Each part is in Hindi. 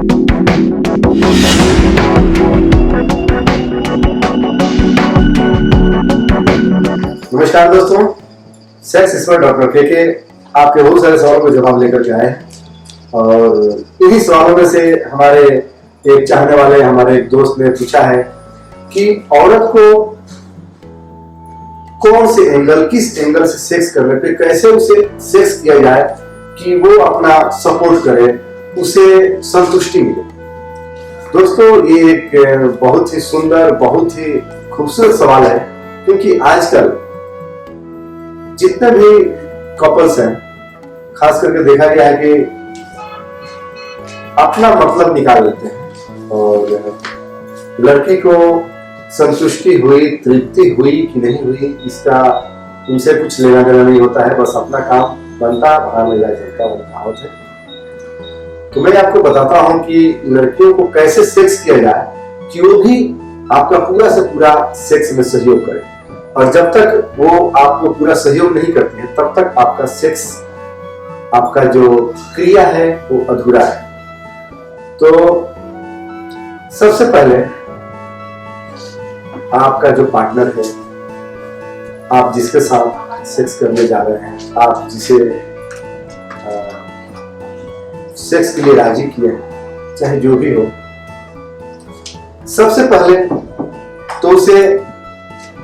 नमस्कार दोस्तों, सेक्स एक्सपर्ट डॉक्टर के आपके बहुत सारे सवालों का जवाब लेकर के आए हैं। और इन्हीं सवालों में से हमारे एक चाहने वाले हमारे एक दोस्त ने पूछा है कि औरत को कौन से एंगल, किस एंगल से सेक्स करने पे कैसे उसे सेक्स किया जाए कि वो अपना सपोर्ट करे, उसे संतुष्टि मिले। दोस्तों, ये एक बहुत ही सुंदर, बहुत ही खूबसूरत सवाल है, क्योंकि आजकल जितने भी कपल्स हैं, खास करके देखा गया है कि अपना मतलब निकाल लेते हैं और लड़की को संतुष्टि हुई, तृप्ति हुई कि नहीं हुई, इसका उनसे कुछ लेना देना नहीं होता है। बस अपना काम बनता, बाहर ले जाए चलता कहावत है। तो मैं आपको बताता हूं कि लड़कियों को कैसे सेक्स किया जाए कि वो भी आपका पूरा से पूरा सेक्स में सहयोग करे। और जब तक वो आपको पूरा सहयोग नहीं करती है, तब तक आपका सेक्स, आपका जो क्रिया है वो अधूरा है। तो सबसे पहले आपका जो पार्टनर है, आप जिसके साथ सेक्स करने जा रहे हैं, आप जिसे सेक्स के लिए राजी किए हैं, चाहे जो भी हो, सबसे पहले तो उसे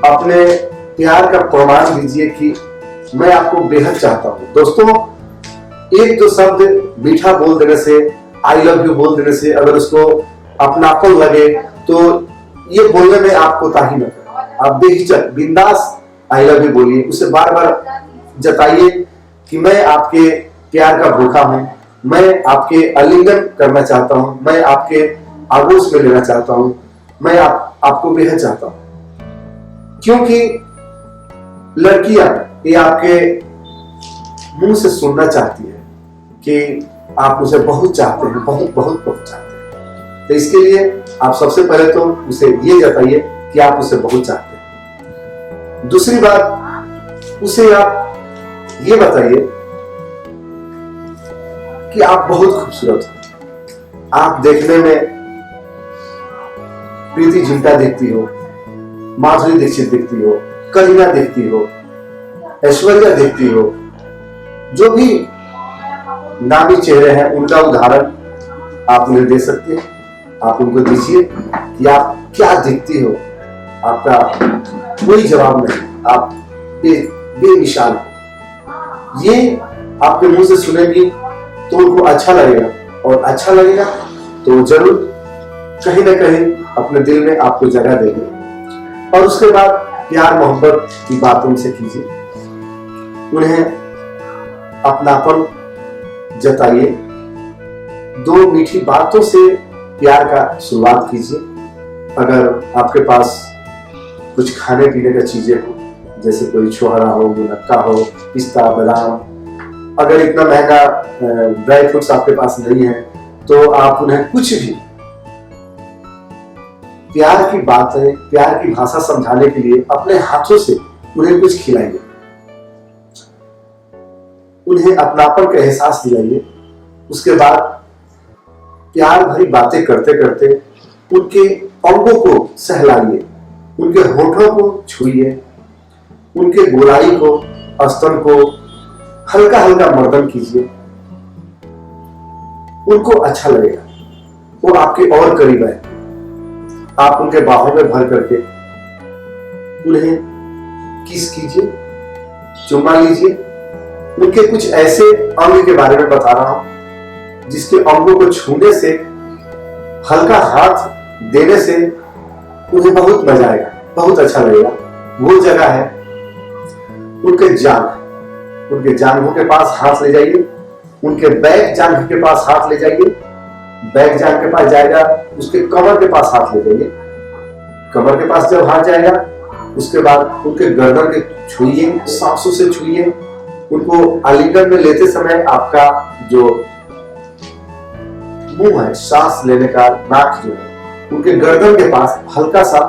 अपने प्यार का प्रमाण दीजिए कि मैं आपको बेहद चाहता हूं। दोस्तों, एक दो शब्द मीठा बोल देने से, आई लव यू बोल देने से अगर उसको अपनापन लगे तो ये बोलने में आप कोताही न करें। आप बेहिचक, बिंदास आई लव यू बोलिए, उसे बार बार जताइए कि मैं आपके प्यार का भूखा हूं, मैं आपके आलिंगन करना चाहता हूं, मैं आपके आगोश में लेना चाहता हूं, मैं आपको बेहद चाहता हूं। क्योंकि लड़कियां ये आपके मुंह से सुनना चाहती है कि आप उसे बहुत चाहते हैं, बहुत बहुत बहुत चाहते हैं। तो इसके लिए आप सबसे पहले तो उसे ये जताइए कि आप उसे बहुत चाहते हैं। दूसरी बात, उसे आप ये बताइए कि आप बहुत खूबसूरत हो। आप देखने में प्रीति जिंटा दिखती हो, माधुरी दीक्षित दिखती हो, करीना दिखती हो, ऐश्वर्या दिखती हो, जो भी नामी चेहरे हैं उनका उदाहरण आप उन्हें दे सकते हैं। आप उनको दीजिए कि आप क्या दिखती हो। आपका कोई जवाब नहीं, आप बेमिसाल हो। ये आपके मुंह से सुनेगी तो उनको अच्छा लगेगा, और अच्छा लगेगा तो जरूर कहीं ना कहीं अपने दिल में आपको जगह देंगे। और उसके बाद प्यार मोहब्बत की बातों से कीजिए, उन्हें अपनापन जताइए, दो मीठी बातों से प्यार का शुरुआत कीजिए। अगर आपके पास कुछ खाने पीने का चीजें हो, जैसे कोई छोहरा हो, मुनक्का हो, पिस्ता, बादाम, अगर इतना महंगा ड्राई फ्रूट्स आपके पास नहीं है तो आप उन्हें कुछ भी प्यार की बातें, प्यार की भाषा समझाने के लिए अपने हाथों से उन्हें कुछ खिलाइए, उन्हें अपनापन का एहसास दिलाइए। उसके बाद प्यार भरी बातें करते करते उनके अंगों को सहलाइए, उनके होठों को छुइए, उनके गोलाई को, स्तन को हल्का हल्का मर्दन कीजिए। उनको अच्छा लगेगा, वो आपके और करीब है। आप उनके बाहों में भर करके उन्हें किस कीजिए, चुम्मा लीजिए। उनके कुछ ऐसे अंग के बारे में बता रहा हूं जिसके अंगों को छूने से, हल्का हाथ देने से उन्हें बहुत मजा आएगा, बहुत अच्छा लगेगा। वो जगह है उनके जांघ, उनके जांघों के पास हाथ ले जाइए, उनके बैक जांघ के पास हाथ ले जाइए। बैक जांघ के पास जाएगा, उसके कमर के पास हाथ ले जाइए। कमर के पास जब हाथ जाएगा, उसके बाद उनके गर्दन के छुइए, सांसों से छुइए। उनको आलिंगन में लेते समय आपका जो मुंह है, सांस लेने का नाक जो है, उनके गर्दन के पास हल्का सा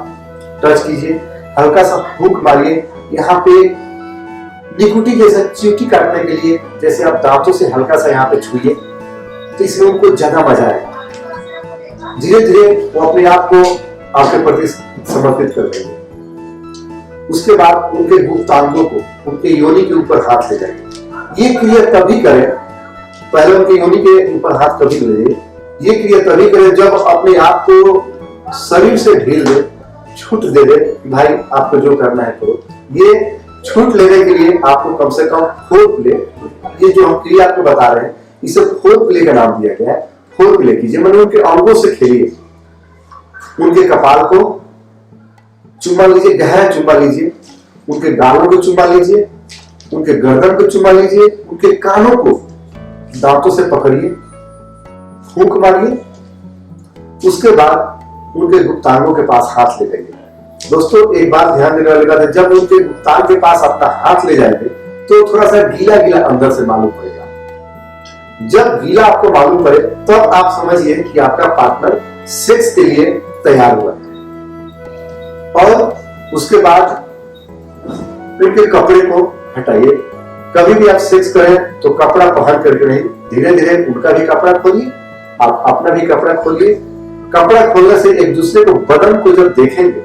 टच कीजिए, हल्का सा फूंक मारिए। यहाँ पे निकुटी जैसा चींटी काटने के लिए जैसे आप दांतों से हल्का सा यहाँ पे छुइए, तो इसमें उनको ज्यादा मजा आएगा। धीरे धीरे वो अपने आप को आपके प्रति समर्पित कर देंगे। उसके बाद उनके गुप्तांगों को उनके योनि के ऊपर हाथ ले जाएंगे। ये क्रिया तभी करें, पहले उनके योनि के ऊपर हाथ कभी ले जाइए। ये क्रिया तभी करें जब अपने आप को शरीर से ढील दे, छूट दे दे, भाई आपको जो करना है करो। ये छूट लेने के लिए आपको कम से कम फोर प्ले, ये जो हम क्रिया आपको बता रहे हैं इसे फोर प्ले का नाम दिया गया है। फोर प्ले कीजिए, मतलब उनके अंगों से खेलिए। उनके कपाल को चुम्मा लीजिए, गहरा चुम्मा लीजिए, उनके गालों को चुम्मा लीजिए, उनके गर्दन को चुम्मा लीजिए, उनके कानों को दांतों से पकड़िए, फूंक मारिए। उसके बाद उनके गुप्तांगों के पास हाथ ले जाइए। दोस्तों एक बात ध्यान देने वाली बात है, जब उनके गुप्तांग के पास अपना हाथ ले जाएंगे तो थोड़ा सा गीला गीला अंदर से मालूम पड़ेगा। जब गीला आपको मालूम पड़े तब आप समझिए कि आपका पार्टनर सेक्स के लिए तैयार हुआ है। और उसके बाद उनके कपड़े को हटाइए। कभी भी आप सेक्स करें तो कपड़ा पहन करके नहीं, धीरे धीरे उनका भी कपड़ा खोलिए, आप अपना भी कपड़ा खोलिए। कपड़ा खोलने से एक दूसरे को, बदन को जब देखेंगे,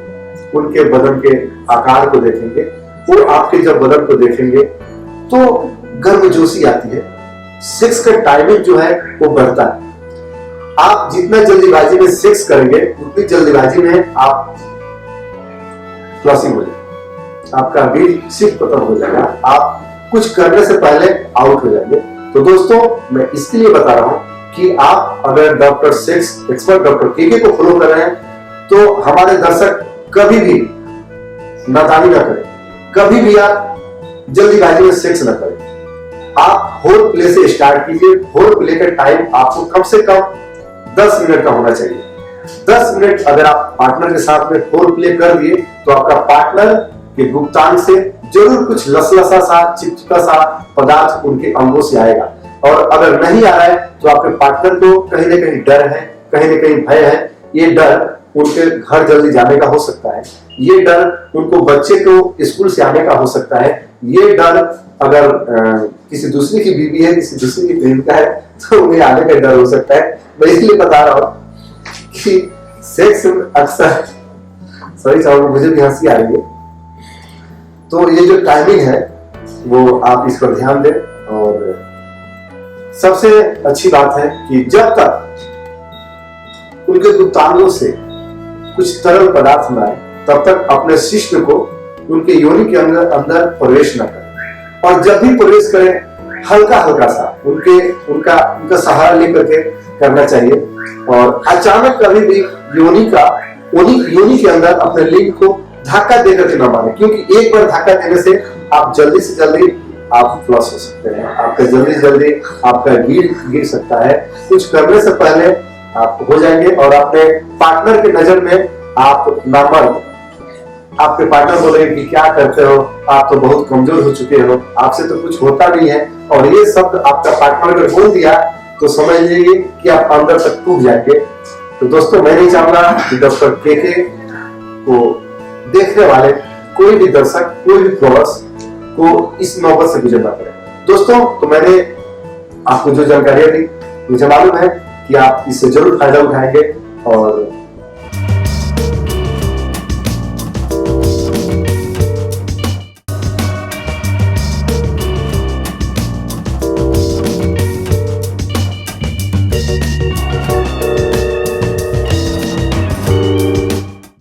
उनके बदन के आकार को देखेंगे, वो आपके जब बदन को देखेंगे तो गर्मजोशी आती है। सेक्स का टाइमिंग जो है वो बढ़ता है। आप जितना जल्दीबाजी में सेक्स करेंगे उतनी जल्दीबाजी में आप फ्लशिंग हो जाएगा, आपका बीज सिर्फ खत्म हो जाएगा, आप कुछ करने से पहले आउट हो जाएंगे। तो दोस्तों मैं इसके लिए बता रहा हूं कि आप अगर doctor sex expert doctor KK को फॉलो कर रहे हैं तो हमारे दर्शक कभी भी नादानी ना करें, कभी भी आप जल्दीबाजी में सेक्स ना करें। आप फोर प्ले से स्टार्ट कीजिए। फोर प्ले का टाइम आपको कम से कम 10 मिनट का होना चाहिए। 10 मिनट अगर आप पार्टनर के साथ में फोर प्ले कर दिए तो आपका पार्टनर के गुप्तांग से जरूर कुछ लसलसा सा, चिपचिपा सा पदार्थ उनके अंगों से आएगा। और अगर नहीं आ रहा है तो आपके पार्टनर को कहीं ना कहीं डर है, कहीं ना कहीं भय है। ये डर उनके घर जल्दी जाने का हो सकता है, ये डर उनको बच्चे को स्कूल से आने का हो सकता है, ये डर अगर किसी दूसरे की बीवी है, किसी दूसरे की प्रेमिका है तो उन्हें आने का डर हो सकता है। मैं इसलिए बता रहा हूं कि सेक्स अक्सर, सॉरी साहब मुझे भी हंसी आ रही है, तो ये जो टाइमिंग है वो आप इस पर ध्यान दें। और सबसे अच्छी बात है कि जब तक उनके गुप्तांगों से कुछ तरल पदार्थ न आए तब तक अपने शिश्न को उनके योनि के अंदर प्रवेश न करें। और जब भी प्रवेश करें हल्का हल्का सा उनका सहारा लेकर के करना चाहिए। और अचानक कभी भी योनि के अंदर अपने लिंग को धक्का देकर के न मारे, क्योंकि एक बार धक्का देने से आप जल्दी से जल्दी आप फ्लश हो सकते हैं, आपका जल्दी जल्दी आपका गिर सकता है। कुछ करने से पहले आप हो जाएंगे और अपने पार्टनर के नजर में आप नामर्द, आपके पार्टनर बोलेंगे कि क्या करते हो, आप तो बहुत कमजोर हो चुके हो, आपसे तो कुछ होता नहीं है। और ये शब्द आपका पार्टनर अगर बोल दिया तो समझ लीजिए कि आप अंदर तक टूट जाएंगे। तो दोस्तों मैं नहीं चाहूंगा कि डॉक्टर केके को देखने वाले कोई भी दर्शक, कोई भी फ्लोवर्स को इस नौबत से गुजरना पड़े। दोस्तों तो मैंने आपको जो जानकारियां दी, मुझे मालूम है कि आप इससे जरूर फायदा उठाएंगे। और